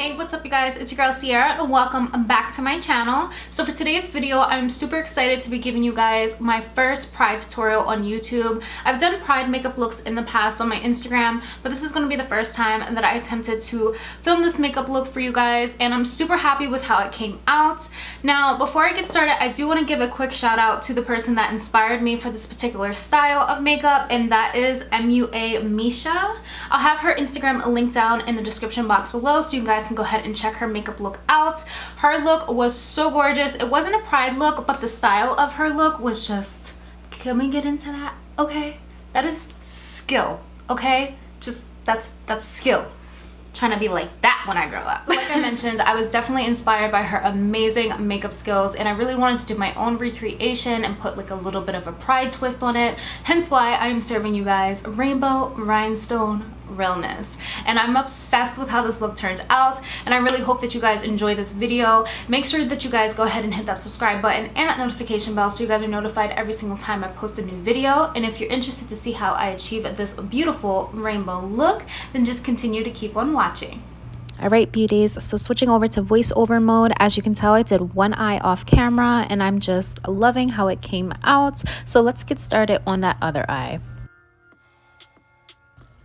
Hey, what's up you guys? It's your girl Sierra and welcome back to my channel. So for today's video, I'm super excited to be giving you guys my first Pride tutorial on YouTube. I've done Pride makeup looks in the past on my Instagram, but this is going to be the first time that I attempted to film this makeup look for you guys, and I'm super happy with how it came out. Now, before I get started, I do want to give a quick shout out to the person that inspired me for this particular style of makeup, and that is mmmitchell. I'll have her Instagram linked down in the description box below so you guys can go ahead and check her makeup look out. Her look was so gorgeous. It wasn't a Pride look, but the style of her look was just, can we get into that? Okay, that is skill. Okay, just that's skill. Trying to be like that when I grow up. So like I mentioned, I was definitely inspired by her amazing makeup skills, and I really wanted to do my own recreation and put like a little bit of a Pride twist on it, hence why I'm serving you guys rainbow rhinestone realness. And I'm obsessed with how this look turned out, and I really hope that you guys enjoy this video. Make sure that you guys go ahead and hit that subscribe button and that notification bell so you guys are notified every single time I post a new video. And if you're interested to see how I achieve this beautiful rainbow look, then just continue to keep on watching. Alright beauties, so switching over to voiceover mode. As you can tell, I did one eye off camera and I'm just loving how it came out. So let's get started on that other eye.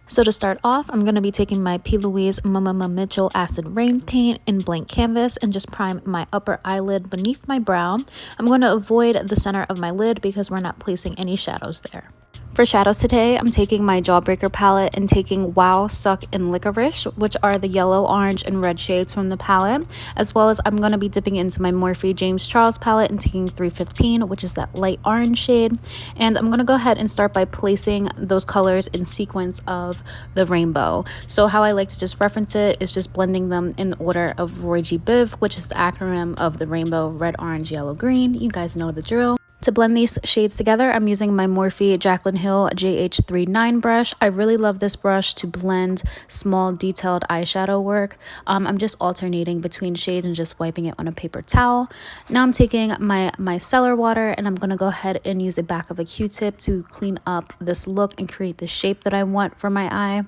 So to start off, I'm going to be taking my Plouise MMMMitchell Acid Rain Paint in blank canvas and just prime my upper eyelid beneath my brow. I'm going to avoid the center of my lid because we're not placing any shadows there. For shadows today, I'm taking my Jawbreaker palette and taking Wow, Suck, and Licorice, which are the yellow, orange, and red shades from the palette, as well as I'm going to be dipping into my Morphe James Charles palette and taking 315, which is that light orange shade. And I'm going to go ahead and start by placing those colors in sequence of the rainbow. So how I like to just reference it is just blending them in order of Regin, which is the acronym of the rainbow: red, orange, yellow, green. You guys know the drill. To blend these shades together, I'm using my Morphe Jaclyn Hill JH39 brush. I really love this brush to blend small detailed eyeshadow work. I'm just alternating between shades and just wiping it on a paper towel. Now I'm taking my micellar water and I'm going to go ahead and use the back of a Q-tip to clean up this look and create the shape that I want for my eye.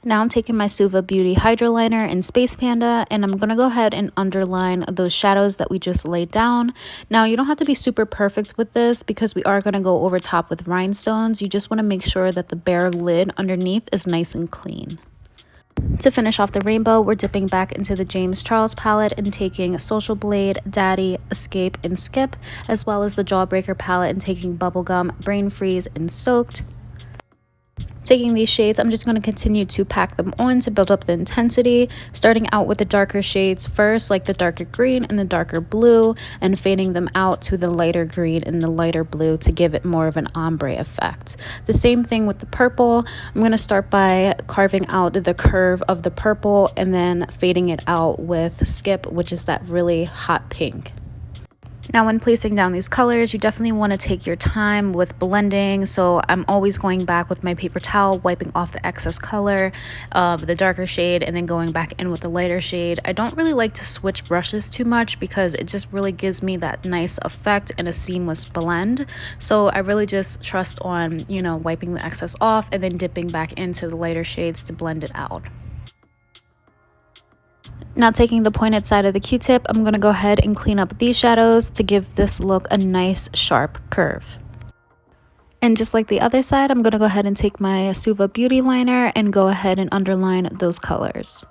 Now I'm taking my Suva Beauty Hydro Liner in Space Panda, and I'm going to go ahead and underline those shadows that we just laid down. Now you don't have to be super perfect with this because we are going to go over top with rhinestones. You just want to make sure that the bare lid underneath is nice and clean. To finish off the rainbow, we're dipping back into the James Charles palette and taking Social Blade, Daddy, Escape, and Skip, as well as the Jawbreaker palette and taking Bubblegum, Brain Freeze, and Soaked. Taking these shades, I'm just going to continue to pack them on to build up the intensity, starting out with the darker shades first, like the darker green and the darker blue, and fading them out to the lighter green and the lighter blue to give it more of an ombre effect. The same thing with the purple. I'm going to start by carving out the curve of the purple and then fading it out with Skip, which is that really hot pink. Now when placing down these colors, you definitely want to take your time with blending. So I'm always going back with my paper towel, wiping off the excess color of the darker shade and then going back in with the lighter shade. I don't really like to switch brushes too much because it just really gives me that nice effect and a seamless blend. So I really just trust on, wiping the excess off and then dipping back into the lighter shades to blend it out. Now taking the pointed side of the Q-tip, I'm going to go ahead and clean up these shadows to give this look a nice sharp curve. And just like the other side, I'm going to go ahead and take my Suva Beauty Liner and go ahead and underline those colors.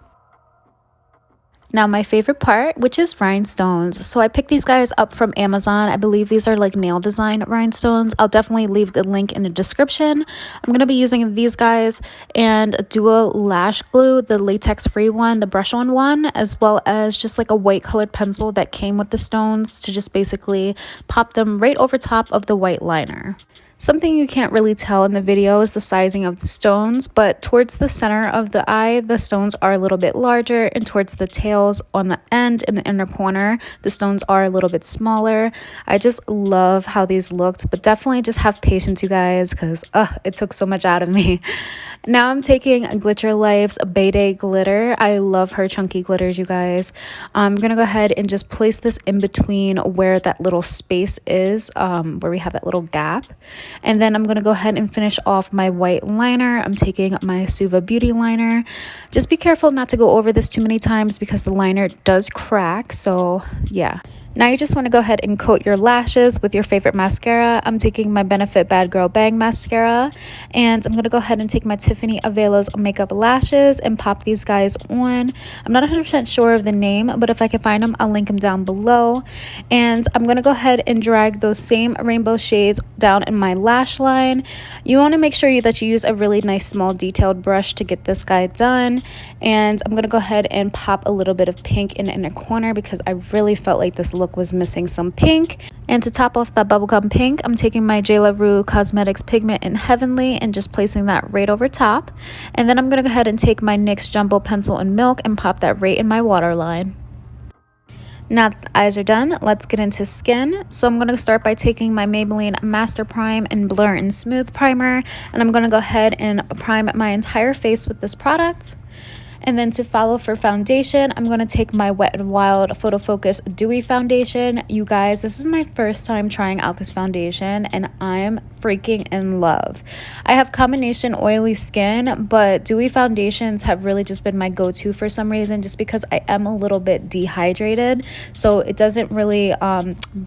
Now my favorite part, which is rhinestones. So I picked these guys up from Amazon. I believe these are like nail design rhinestones. I'll definitely leave the link in the description. I'm going to be using these guys and a Duo lash glue, the latex free one, the brush on one, as well as just like a white colored pencil that came with the stones to just basically pop them right over top of the white liner. Something you can't really tell in the video is the sizing of the stones, but towards the center of the eye, the stones are a little bit larger, and towards the tails on the end in the inner corner, the stones are a little bit smaller. I just love how these looked, but definitely just have patience, you guys, because it took so much out of me. Now I'm taking GlitYourLife's Beige glitter. I love her chunky glitters, you guys. I'm gonna go ahead and just place this in between where that little space is, where we have that little gap. And then I'm gonna go ahead and finish off my white liner. I'm taking my Suva Beauty liner. Just be careful not to go over this too many times because the liner does crack, so yeah. Now you just want to go ahead and coat your lashes with your favorite mascara. I'm taking my Benefit Bad Girl Bang mascara, and I'm going to go ahead and take my Tiffany Avelo's makeup lashes and pop these guys on. I'm not 100% sure of the name, but if I can find them, I'll link them down below. And I'm going to go ahead and drag those same rainbow shades down in my lash line. You want to make sure that you use a really nice small detailed brush to get this guy done. And I'm going to go ahead and pop a little bit of pink in the inner corner because I really felt like this look was missing some pink. And to top off that bubblegum pink, I'm taking my J. La Rue Cosmetics pigment in Heavenly and just placing that right over top. And then I'm going to go ahead and take my NYX Jumbo Pencil in Milk and pop that right in my waterline. Now that the eyes are done, let's get into skin. So I'm going to start by taking my Maybelline Master Prime and Blur and Smooth Primer. And I'm going to go ahead and prime my entire face with this product. And then to follow for foundation, I'm going to take my Wet n Wild Photofocus Dewy foundation. You guys, this is my first time trying out this foundation and I'm freaking in love. I have combination oily skin, but dewy foundations have really just been my go-to for some reason, just because I am a little bit dehydrated. So it doesn't really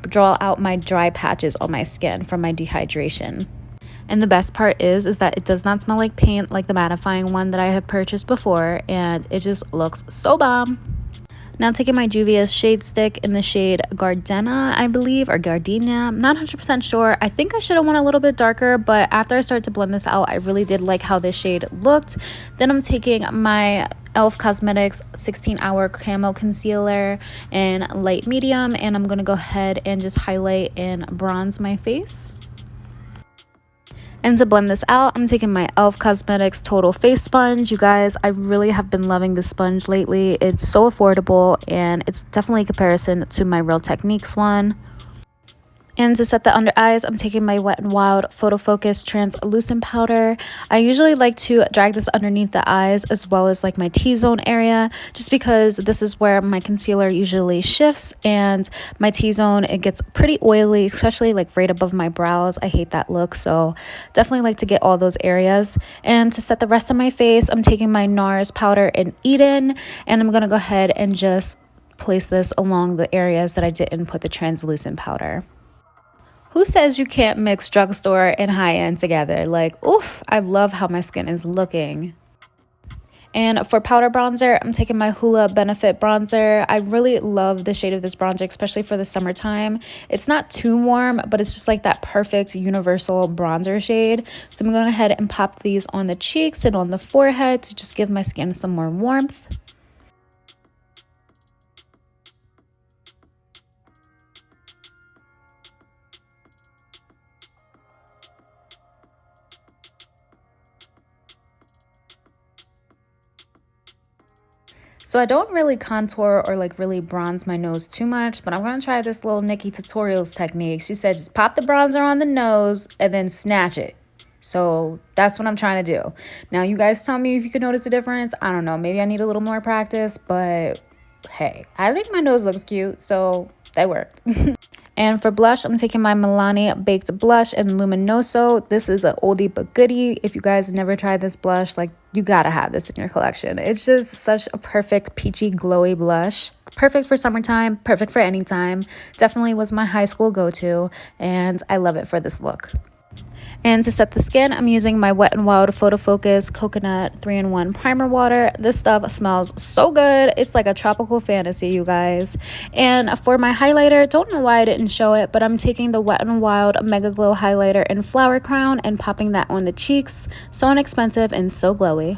draw out my dry patches on my skin from my dehydration. And the best part is that it does not smell like paint like the mattifying one that I have purchased before, and it just looks so bomb. Now taking my Juvia's Shade Stick in the shade Gardenia, I believe, or Gardenia. I'm not 100% sure. I think I should have went a little bit darker, but after I started to blend this out, I really did like how this shade looked. Then I'm taking my e.l.f. Cosmetics 16-Hour Camo Concealer in light medium, and I'm going to go ahead and just highlight and bronze my face. And to blend this out, I'm taking my e.l.f. Cosmetics Total Face Sponge. You guys, I really have been loving this sponge lately. It's so affordable and it's definitely a comparison to my Real Techniques one. And to set the under eyes, I'm taking my Wet n Wild Photofocus Translucent Powder. I usually like to drag this underneath the eyes as well as like my T-zone area, just because this is where my concealer usually shifts, and my T-zone, it gets pretty oily, especially like right above my brows. I hate that look, so definitely like to get all those areas. And to set the rest of my face, I'm taking my NARS powder in Eden, and I'm going to go ahead and just place this along the areas that I didn't put the translucent powder. Who says you can't mix drugstore and high-end together? Like, oof, I love how my skin is looking. And for powder bronzer, I'm taking my Hoola Benefit bronzer. I really love the shade of this bronzer, especially for the summertime. It's not too warm, but it's just like that perfect universal bronzer shade. So I'm going to go ahead and pop these on the cheeks and on the forehead to just give my skin some more warmth. So I don't really contour or like really bronze my nose too much, but I'm going to try this little Nikki Tutorials technique. She said just pop the bronzer on the nose and then snatch it. So that's what I'm trying to do. Now you guys tell me if you can notice a difference. I don't know, maybe I need a little more practice, but hey, I think my nose looks cute, so that worked. And for blush, I'm taking my Milani Baked Blush in Luminoso. This is an oldie but goodie. If you guys never tried this blush, like, you gotta have this in your collection. It's just such a perfect peachy glowy blush. Perfect for summertime, perfect for any time. Definitely was my high school go-to, and I love it for this look. And to set the skin, I'm using my Wet n Wild Photofocus Coconut 3-in-1 Primer Water. This stuff smells so good. It's like a tropical fantasy, you guys. And for my highlighter, don't know why I didn't show it, but I'm taking the Wet n Wild MegaGlo Highlighter in Flower Crown and popping that on the cheeks. So inexpensive and so glowy.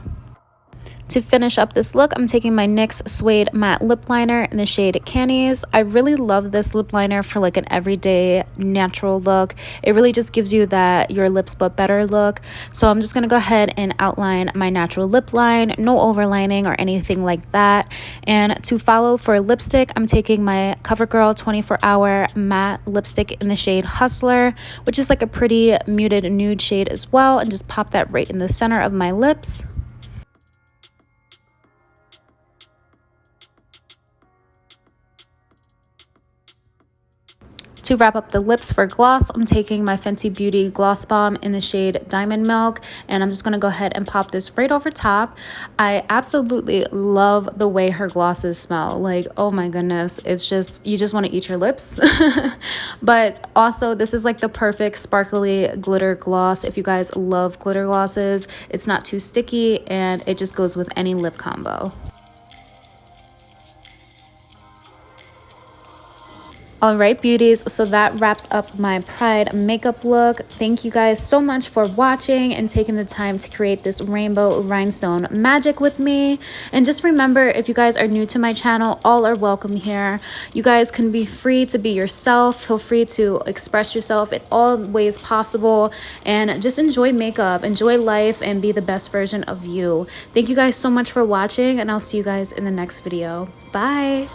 To finish up this look, I'm taking my NYX Suede matte lip liner in the shade Candies. I really love this lip liner for like an everyday natural look. It really just gives you that your lips but better look. So I'm just going to go ahead and outline my natural lip line, no overlining or anything like that. And to follow for lipstick, I'm taking my CoverGirl 24-hour matte lipstick in the shade Hustler, which is like a pretty muted nude shade as well, and just pop that right in the center of my lips. To wrap up the lips for gloss, I'm taking my Fenty Beauty Gloss Bomb in the shade Diamond Milk, and I'm just going to go ahead and pop this right over top. I absolutely love the way her glosses smell. Like, oh my goodness, it's just, you just want to eat your lips. But also, this is like the perfect sparkly glitter gloss. If you guys love glitter glosses, it's not too sticky, and it just goes with any lip combo. Alright beauties, so that wraps up my Pride makeup look. Thank you guys so much for watching and taking the time to create this rainbow rhinestone magic with me. And just remember, if you guys are new to my channel, all are welcome here. You guys can be free to be yourself. Feel free to express yourself in all ways possible, and just enjoy makeup, enjoy life, and be the best version of you. Thank you guys so much for watching, and I'll see you guys in the next video. Bye!